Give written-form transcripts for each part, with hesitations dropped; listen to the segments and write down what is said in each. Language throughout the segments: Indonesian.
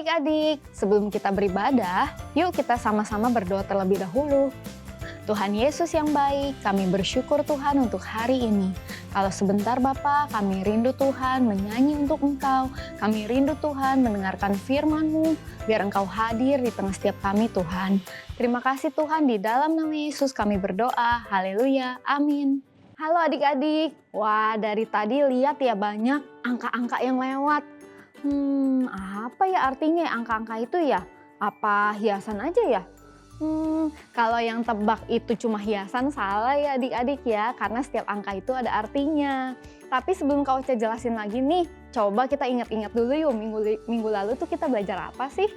adik-adik, sebelum kita beribadah, yuk kita sama-sama berdoa terlebih dahulu. Tuhan Yesus yang baik, kami bersyukur Tuhan untuk hari ini. Kalau sebentar Bapa, kami rindu Tuhan menyanyi untuk Engkau. Kami rindu Tuhan mendengarkan firman-Mu, biar Engkau hadir di tengah setiap kami Tuhan. Terima kasih Tuhan, di dalam nama Yesus kami berdoa. Haleluya, amin. Halo adik-adik, wah dari tadi lihat ya banyak angka-angka yang lewat. Apa ya artinya angka-angka itu ya? Apa hiasan aja ya? Kalau yang tebak itu cuma hiasan salah ya adik-adik ya, karena setiap angka itu ada artinya. Tapi sebelum Kak Ocha jelasin lagi nih, coba kita ingat-ingat dulu yuk minggu lalu tuh kita belajar apa sih?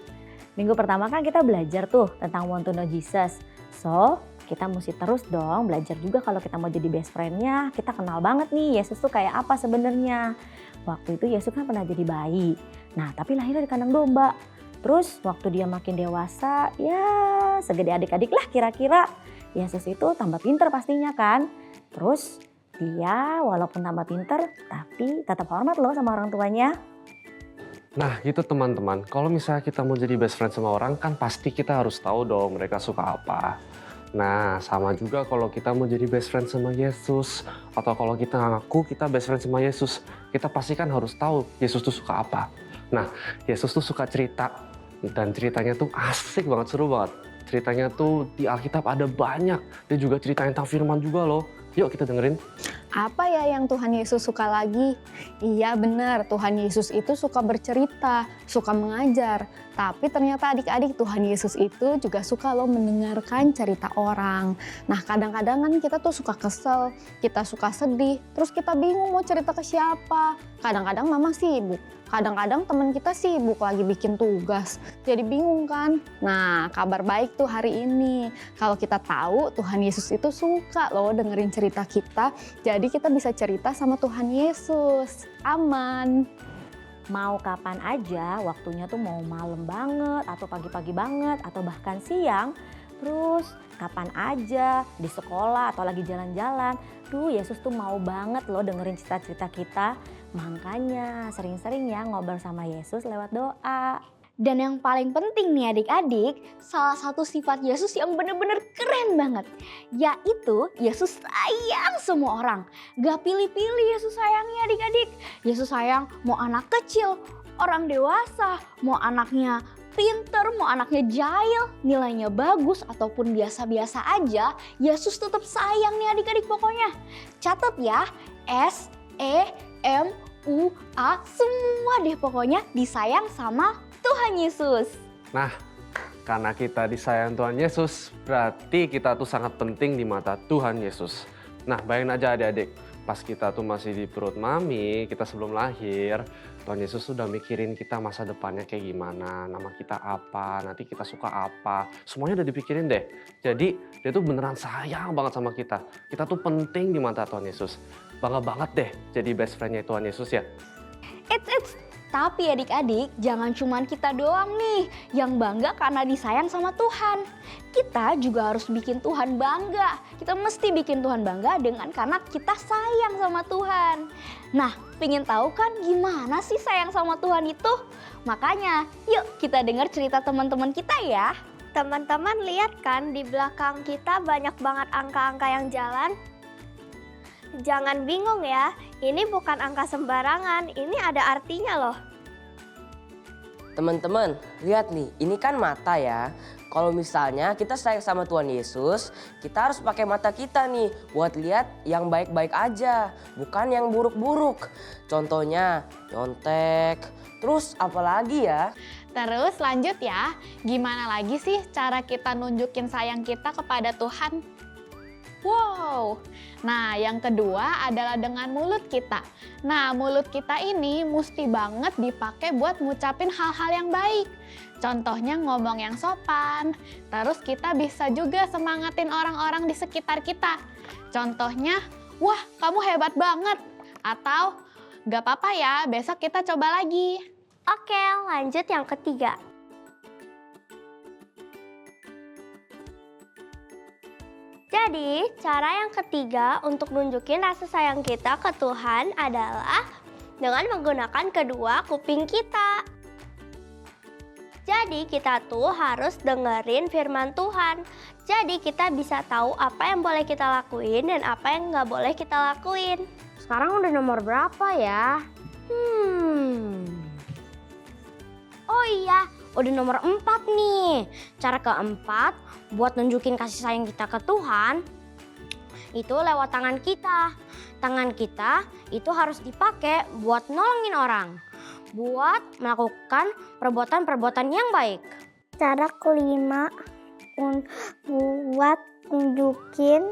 Minggu pertama kan kita belajar tuh tentang want to know Jesus. So, kita mesti terus dong belajar juga kalau kita mau jadi best friend-nya, kita kenal banget nih Yesus tuh kayak apa sebenarnya. Waktu itu Yesus kan pernah jadi bayi. Nah, tapi lahir di kandang domba. Terus waktu dia makin dewasa, ya segede adik-adik lah kira-kira. Yesus itu tambah pinter pastinya kan. Terus dia walaupun tambah pinter, tapi tetap hormat loh sama orang tuanya. Nah gitu teman-teman, kalau misalnya kita mau jadi best friend sama orang kan pasti kita harus tahu dong mereka suka apa. Nah sama juga kalau kita mau jadi best friend sama Yesus, atau kalau kita ngaku kita best friend sama Yesus, kita pasti kan harus tahu Yesus tuh suka apa. Nah Yesus tuh suka cerita, dan ceritanya tuh asik banget, seru banget. Ceritanya tuh di Alkitab ada banyak, dia juga ceritain tentang firman juga loh. Yuk kita dengerin. Apa ya yang Tuhan Yesus suka lagi? Iya benar, Tuhan Yesus itu suka bercerita, suka mengajar. Tapi ternyata adik-adik Tuhan Yesus itu juga suka loh mendengarkan cerita orang. Nah kadang-kadang kan kita tuh suka kesel, kita suka sedih, terus kita bingung mau cerita ke siapa. Kadang-kadang mama sibuk, kadang-kadang teman kita sibuk lagi bikin tugas. Jadi bingung kan? Nah kabar baik tuh hari ini. Kalau kita tahu Tuhan Yesus itu suka loh dengerin cerita kita. Jadi kita bisa cerita sama Tuhan Yesus. Aman. Mau kapan aja, waktunya tuh mau malam banget, atau pagi-pagi banget, atau bahkan siang. Terus kapan aja, di sekolah atau lagi jalan-jalan. Yesus tuh mau banget loh dengerin cerita-cerita kita. Makanya sering-sering ya ngobrol sama Yesus lewat doa. Dan yang paling penting nih adik-adik, salah satu sifat Yesus yang bener-bener keren banget. Yaitu Yesus sayang semua orang. Gak pilih-pilih Yesus sayangnya adik-adik. Yesus sayang mau anak kecil, orang dewasa, mau anaknya pinter, mau anaknya jahil, nilainya bagus ataupun biasa-biasa aja. Yesus tetap sayang nih adik-adik pokoknya. Catat ya, S-E-M-U-A, semua deh pokoknya disayang sama Tuhan Yesus. Nah, karena kita disayang Tuhan Yesus, berarti kita tuh sangat penting di mata Tuhan Yesus. Nah, bayangin aja adik-adik, pas kita tuh masih di perut mami, kita sebelum lahir, Tuhan Yesus sudah mikirin kita masa depannya kayak gimana, nama kita apa, nanti kita suka apa, semuanya udah dipikirin deh. Jadi, dia tuh beneran sayang banget sama kita. Kita tuh penting di mata Tuhan Yesus. Bangga banget deh jadi best friend-nya Tuhan Yesus ya. Tapi adik-adik, jangan cuman kita doang nih yang bangga karena disayang sama Tuhan. Kita juga harus bikin Tuhan bangga. Kita mesti bikin Tuhan bangga karena kita sayang sama Tuhan. Nah, pengen tahu kan gimana sih sayang sama Tuhan itu? Makanya, yuk kita dengar cerita teman-teman kita ya. Teman-teman lihat kan di belakang kita banyak banget angka-angka yang jalan? Jangan bingung ya, ini bukan angka sembarangan, ini ada artinya loh. Teman-teman, lihat nih, ini kan mata ya. Kalau misalnya kita sayang sama Tuhan Yesus, kita harus pakai mata kita nih buat lihat yang baik-baik aja, bukan yang buruk-buruk. Contohnya, nyontek, terus apa lagi ya? Terus lanjut ya, gimana lagi sih cara kita nunjukin sayang kita kepada Tuhan? Wow, nah yang kedua adalah dengan mulut kita. Nah mulut kita ini mesti banget dipakai buat ngucapin hal-hal yang baik. Contohnya ngomong yang sopan, terus kita bisa juga semangatin orang-orang di sekitar kita. Contohnya, wah kamu hebat banget, atau gak apa-apa ya besok kita coba lagi. Oke, lanjut yang ketiga. Jadi, cara yang ketiga untuk nunjukin rasa sayang kita ke Tuhan adalah dengan menggunakan kedua kuping kita. Jadi kita tuh harus dengerin firman Tuhan. Jadi kita bisa tahu apa yang boleh kita lakuin dan apa yang nggak boleh kita lakuin. Sekarang udah nomor berapa ya? Oh iya, udah nomor 4 nih. Cara keempat buat nunjukin kasih sayang kita ke Tuhan itu lewat tangan kita. Tangan kita itu harus dipakai buat nolongin orang, buat melakukan perbuatan-perbuatan yang baik. Cara kelima buat nunjukin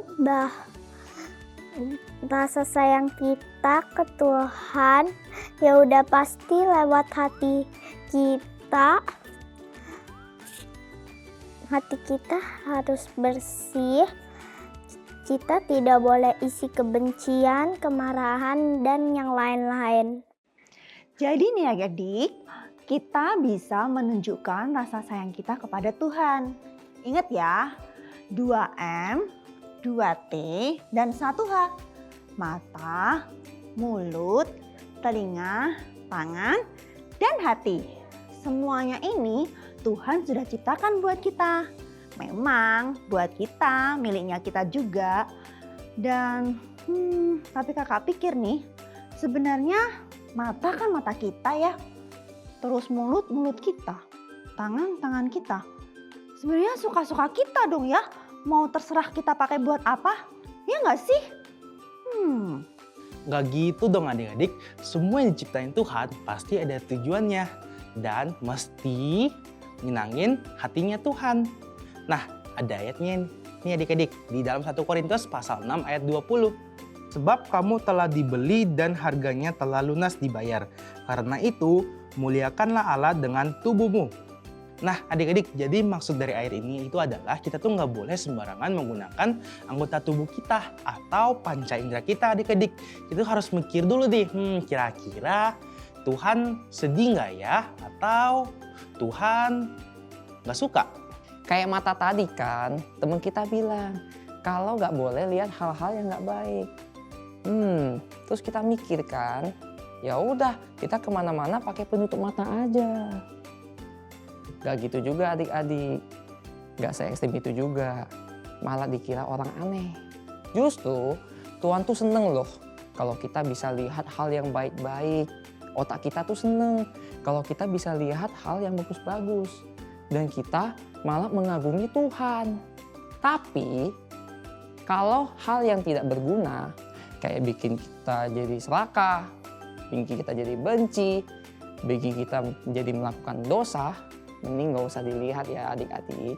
rasa sayang kita ke Tuhan, ya udah pasti lewat hati kita. Hati kita harus bersih. Kita tidak boleh isi kebencian, kemarahan, dan yang lain-lain. Jadi nih adik-adik, kita bisa menunjukkan rasa sayang kita kepada Tuhan. Ingat ya, 2M, 2T, dan 1H. Mata, mulut, telinga, tangan, dan hati. Semuanya ini Tuhan sudah ciptakan buat kita. Memang buat kita, miliknya kita juga. Dan tapi kakak pikir nih, sebenarnya mata kan mata kita ya. Terus mulut kita, tangan kita. Sebenarnya suka-suka kita dong ya. Mau terserah kita pakai buat apa? Ya nggak sih? Nggak gitu dong adik-adik. Semua yang diciptain Tuhan pasti ada tujuannya. Dan mesti nyenangin hatinya Tuhan. Nah, ada ayatnya nih adik-adik di dalam 1 Korintus pasal 6 ayat 20. Sebab kamu telah dibeli dan harganya telah lunas dibayar. Karena itu, muliakanlah Allah dengan tubuhmu. Nah, adik-adik, jadi maksud dari ayat ini itu adalah kita tuh nggak boleh sembarangan menggunakan anggota tubuh kita atau panca indera kita, adik-adik. Itu harus mikir dulu deh, kira-kira Tuhan sedih nggak ya? Atau Tuhan nggak suka? Kayak mata tadi kan, teman kita bilang kalau nggak boleh lihat hal-hal yang nggak baik. Terus kita mikir kan, ya udah kita kemana-mana pakai penutup mata aja. Gak gitu juga adik-adik, gak se-ekstrim itu juga, malah dikira orang aneh. Justru Tuhan tuh seneng loh kalau kita bisa lihat hal yang baik-baik. Otak kita tuh seneng kalau kita bisa lihat hal yang bagus-bagus. Dan kita malah mengagumi Tuhan. Tapi kalau hal yang tidak berguna, kayak bikin kita jadi serakah, bikin kita jadi benci, bikin kita jadi melakukan dosa, mending gak usah dilihat ya adik-adik.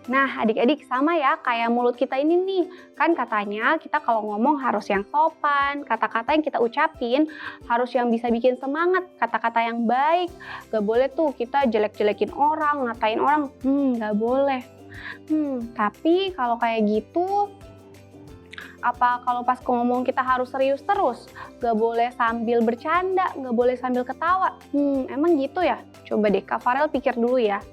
Nah adik-adik sama ya kayak mulut kita ini nih. Kan katanya kita kalau ngomong harus yang sopan. Kata-kata yang kita ucapin harus yang bisa bikin semangat. Kata-kata yang baik. Gak boleh tuh kita jelek-jelekin orang, ngatain orang. Gak boleh. Tapi kalau kayak gitu, apa kalau pas ngomong kita harus serius terus? Gak boleh sambil bercanda, gak boleh sambil ketawa. Emang gitu ya? Coba deh Kak Farel pikir dulu ya.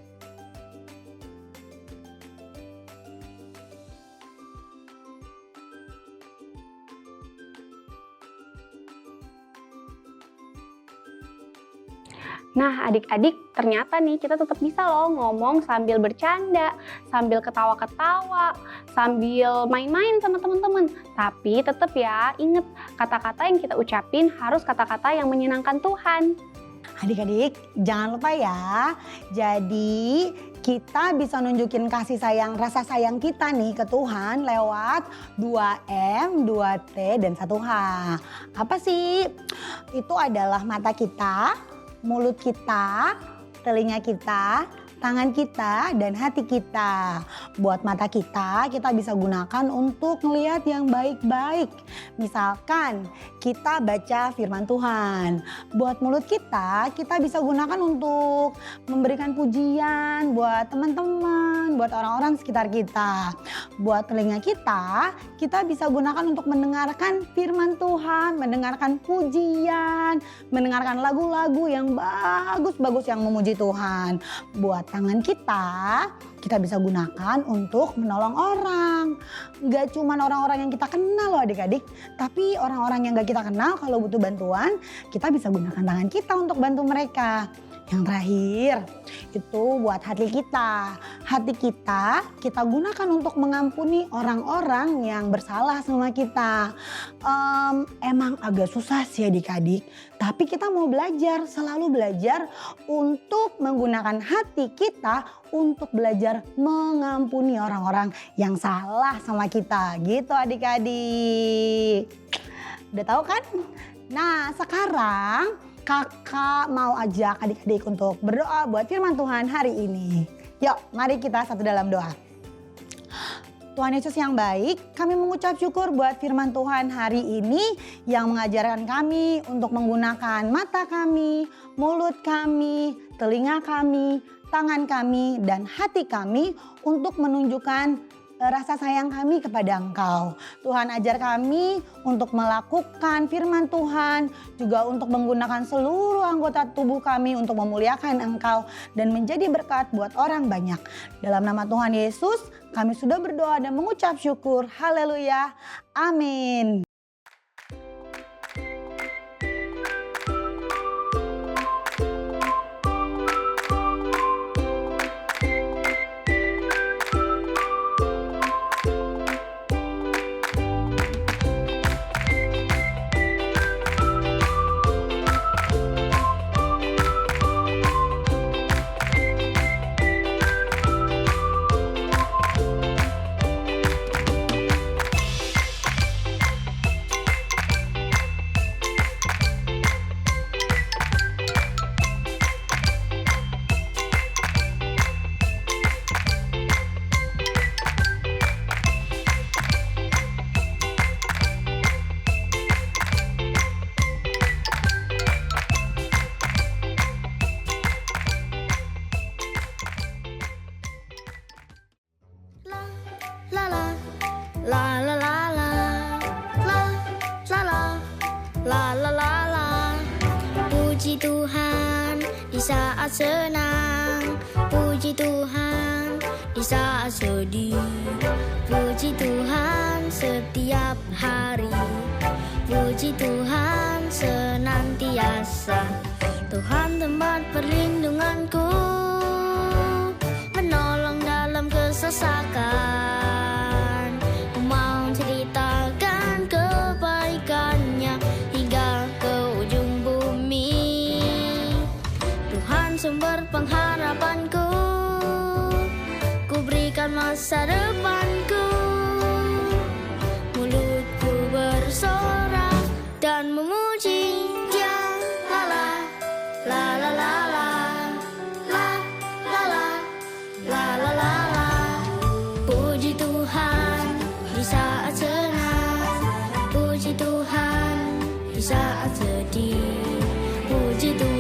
Nah adik-adik ternyata nih kita tetap bisa loh ngomong sambil bercanda, sambil ketawa-ketawa, sambil main-main sama teman-teman. Tapi tetap ya inget kata-kata yang kita ucapin harus kata-kata yang menyenangkan Tuhan. Adik-adik jangan lupa ya. Jadi kita bisa nunjukin kasih sayang, rasa sayang kita nih ke Tuhan lewat 2M, 2T, dan 1H. Apa sih? Itu adalah mata kita, mulut kita, telinga kita, tangan kita, dan hati kita. Buat mata kita bisa gunakan untuk ngelihat yang baik-baik. Misalkan kita baca firman Tuhan. Buat mulut kita bisa gunakan untuk memberikan pujian buat teman-teman, buat orang-orang sekitar kita. Buat telinga kita bisa gunakan untuk mendengarkan firman Tuhan, mendengarkan pujian, mendengarkan lagu-lagu yang bagus-bagus yang memuji Tuhan. Buat tangan kita bisa gunakan untuk menolong orang. Gak cuma orang-orang yang kita kenal loh adik-adik, tapi orang-orang yang gak kita kenal kalau butuh bantuan, kita bisa gunakan tangan kita untuk bantu mereka. Yang terakhir, itu buat hati kita. Hati kita gunakan untuk mengampuni orang-orang yang bersalah sama kita. Emang agak susah sih adik-adik, tapi kita mau belajar, selalu belajar untuk menggunakan hati kita untuk belajar mengampuni orang-orang yang salah sama kita. Gitu adik-adik. Udah tahu kan? Nah, sekarang kakak mau ajak adik-adik untuk berdoa buat firman Tuhan hari ini. Yuk, mari kita satu dalam doa. Tuhan Yesus yang baik, kami mengucap syukur buat firman Tuhan hari ini yang mengajarkan kami untuk menggunakan mata kami, mulut kami, telinga kami, tangan kami, dan hati kami untuk menunjukkan rasa sayang kami kepada Engkau. Tuhan ajar kami untuk melakukan firman Tuhan, juga untuk menggunakan seluruh anggota tubuh kami untuk memuliakan Engkau dan menjadi berkat buat orang banyak. Dalam nama Tuhan Yesus, kami sudah berdoa dan mengucap syukur. Haleluya. Amin. La la la la la la la la la la la. Puji Tuhan di saat senang, puji Tuhan di saat sedih, puji Tuhan setiap hari, puji Tuhan senantiasa. Tuhan tempat perlindunganku, menolong dalam kesesakan. Ku mau ceritakan kebaikannya hingga ke ujung bumi. Tuhan sumber pengharapanku, ku berikan masa depanku. Mulutku bersorak dan memuji Dia. La la la la la la la la la la la la la. Puji Tuhan di saat senang, puji Tuhan di saat sedih, puji Tuhan